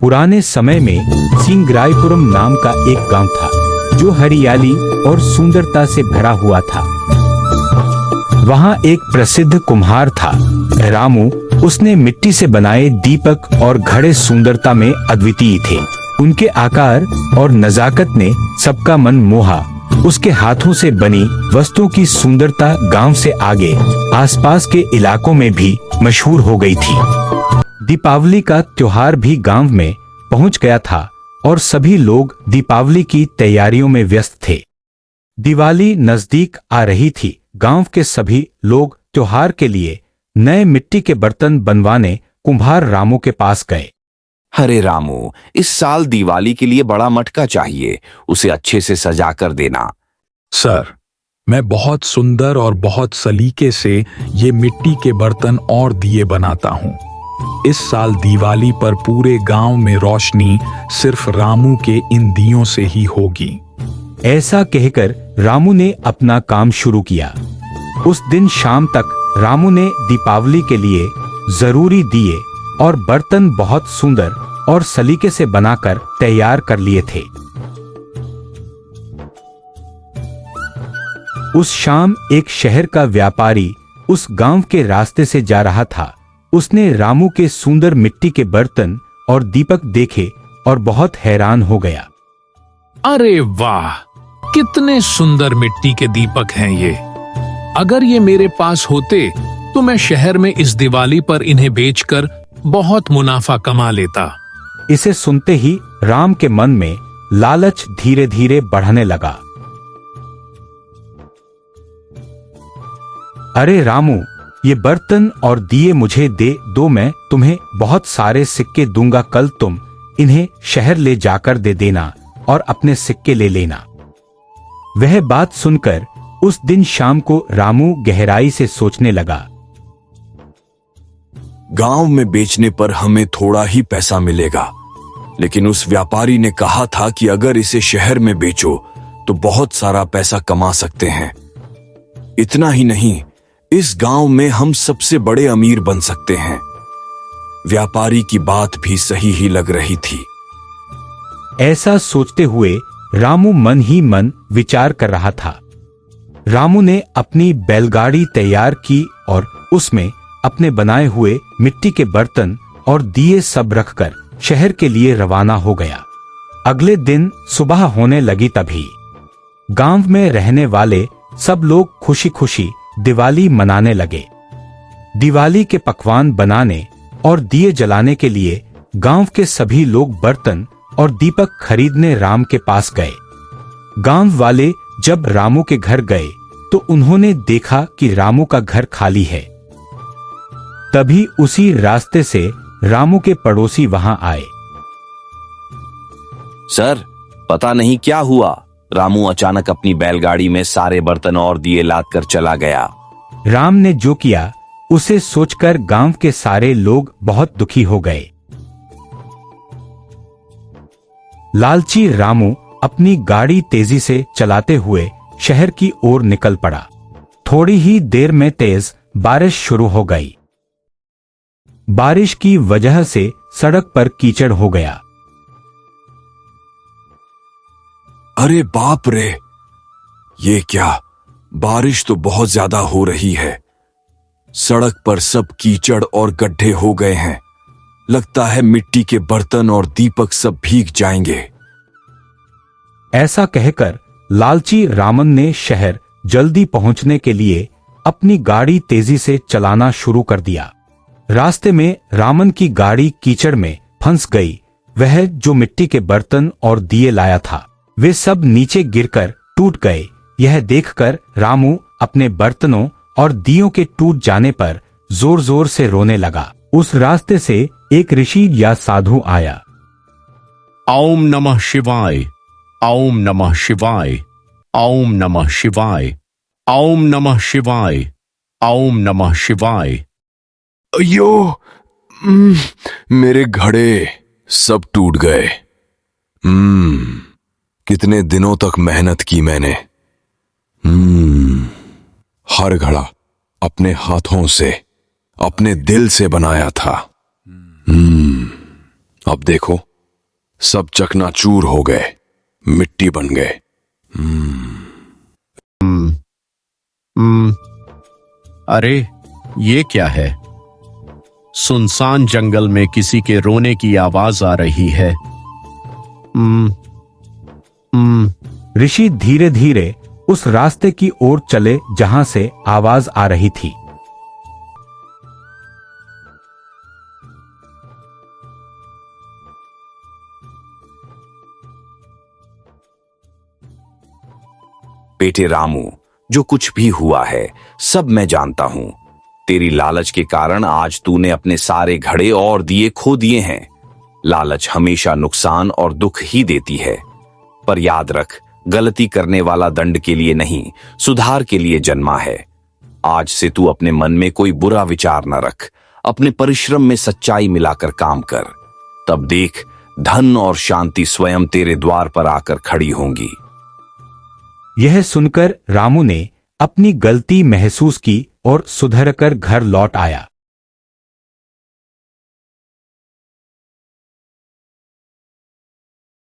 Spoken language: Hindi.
पुराने समय में सिंगरायपुरम नाम का एक गांव था जो हरियाली और सुंदरता से भरा हुआ था। वहां एक प्रसिद्ध कुम्हार था रामू। उसने मिट्टी से बनाए दीपक और घड़े सुंदरता में अद्वितीय थे। उनके आकार और नजाकत ने सबका मन मोहा। उसके हाथों से बनी वस्तुओं की सुंदरता गांव से आगे आसपास के इलाकों में भी मशहूर हो गई थी। दीपावली का त्योहार भी गांव में पहुंच गया था और सभी लोग दीपावली की तैयारियों में व्यस्त थे। दिवाली नजदीक आ रही थी। गांव के सभी लोग त्योहार के लिए नए मिट्टी के बर्तन बनवाने कुम्हार रामू के पास गए। अरे रामू, इस साल दिवाली के लिए बड़ा मटका चाहिए, उसे अच्छे से सजा कर देना। सर, मैं बहुत सुंदर और बहुत सलीके से ये मिट्टी के बर्तन और दिए बनाता हूँ। इस साल दिवाली पर पूरे गांव में रोशनी सिर्फ रामू के इन दियों से ही होगी। ऐसा कहकर रामू ने अपना काम शुरू किया। उस दिन शाम तक रामू ने दीपावली के लिए जरूरी दिए और बर्तन बहुत सुंदर और सलीके से बनाकर तैयार कर लिए थे। उस शाम एक शहर का व्यापारी उस गांव के रास्ते से जा रहा था। उसने रामू के सुंदर मिट्टी के बर्तन और दीपक देखे और बहुत हैरान हो गया। अरे वाह, कितने सुंदर मिट्टी के दीपक हैं ये। अगर ये मेरे पास होते तो मैं शहर में इस दिवाली पर इन्हें बेचकर बहुत मुनाफा कमा लेता। इसे सुनते ही राम के मन में लालच धीरे धीरे बढ़ने लगा। अरे रामू, ये बर्तन और दिए मुझे दे दो, मैं तुम्हें बहुत सारे सिक्के दूंगा। कल तुम इन्हें शहर ले जाकर दे देना और अपने सिक्के ले लेना। वह बात सुनकर उस दिन शाम को रामू गहराई से सोचने लगा। गांव में बेचने पर हमें थोड़ा ही पैसा मिलेगा, लेकिन उस व्यापारी ने कहा था कि अगर इसे शहर में बेचो तो बहुत सारा पैसा कमा सकते हैं। इतना ही नहीं, इस गांव में हम सबसे बड़े अमीर बन सकते हैं। व्यापारी की बात भी सही ही लग रही थी। ऐसा सोचते हुए रामू मन ही मन विचार कर रहा था। रामू ने अपनी बैलगाड़ी तैयार की और उसमें अपने बनाए हुए मिट्टी के बर्तन और दिए सब रखकर शहर के लिए रवाना हो गया। अगले दिन सुबह होने लगी तभी गांव में रहने वाले सब लोग खुशी खुशी दिवाली मनाने लगे। दिवाली के पकवान बनाने और दिए जलाने के लिए गांव के सभी लोग बर्तन और दीपक खरीदने राम के पास गए। गांव वाले जब रामू के घर गए तो उन्होंने देखा कि रामू का घर खाली है। तभी उसी रास्ते से रामू के पड़ोसी वहां आए। सर, पता नहीं क्या हुआ, रामू अचानक अपनी बैलगाड़ी में सारे बर्तन और दिए लाद कर चला गया। राम ने जो किया उसे सोचकर गांव के सारे लोग बहुत दुखी हो गए। लालची रामू अपनी गाड़ी तेजी से चलाते हुए शहर की ओर निकल पड़ा। थोड़ी ही देर में तेज बारिश शुरू हो गई। बारिश की वजह से सड़क पर कीचड़ हो गया। अरे बाप रे, ये क्या, बारिश तो बहुत ज्यादा हो रही है। सड़क पर सब कीचड़ और गड्ढे हो गए हैं। लगता है मिट्टी के बर्तन और दीपक सब भीग जाएंगे। ऐसा कहकर लालची रामन ने शहर जल्दी पहुंचने के लिए अपनी गाड़ी तेजी से चलाना शुरू कर दिया। रास्ते में रामन की गाड़ी कीचड़ में फंस गई। वह जो मिट्टी के बर्तन और दिए लाया था वे सब नीचे गिरकर टूट गए। यह देखकर रामू अपने बर्तनों और दियों के टूट जाने पर जोर जोर से रोने लगा। उस रास्ते से एक ऋषि या साधु आया। ओम नमः शिवाय, ओम नमः शिवाय, ओम नमः शिवाय, ओम नमः शिवाय, ओम नमः शिवाय। अयो, मेरे घड़े सब टूट गए। कितने दिनों तक मेहनत की मैंने। हर घड़ा अपने हाथों से, अपने दिल से बनाया था। अब देखो सब चकनाचूर हो गए, मिट्टी बन गए। अरे ये क्या है? सुनसान जंगल में किसी के रोने की आवाज आ रही है। ऋषि धीरे धीरे उस रास्ते की ओर चले जहां से आवाज आ रही थी। बेटे रामू, जो कुछ भी हुआ है सब मैं जानता हूं। तेरी लालच के कारण आज तूने अपने सारे घड़े और दिए खो दिए हैं। लालच हमेशा नुकसान और दुख ही देती है। पर याद रख, गलती करने वाला दंड के लिए नहीं, सुधार के लिए जन्मा है। आज से तू अपने मन में कोई बुरा विचार न रख, अपने परिश्रम में सच्चाई मिलाकर काम कर। तब देख, धन और शांति स्वयं तेरे द्वार पर आकर खड़ी होंगी। यह सुनकर रामू ने अपनी गलती महसूस की और सुधरकर घर लौट आया।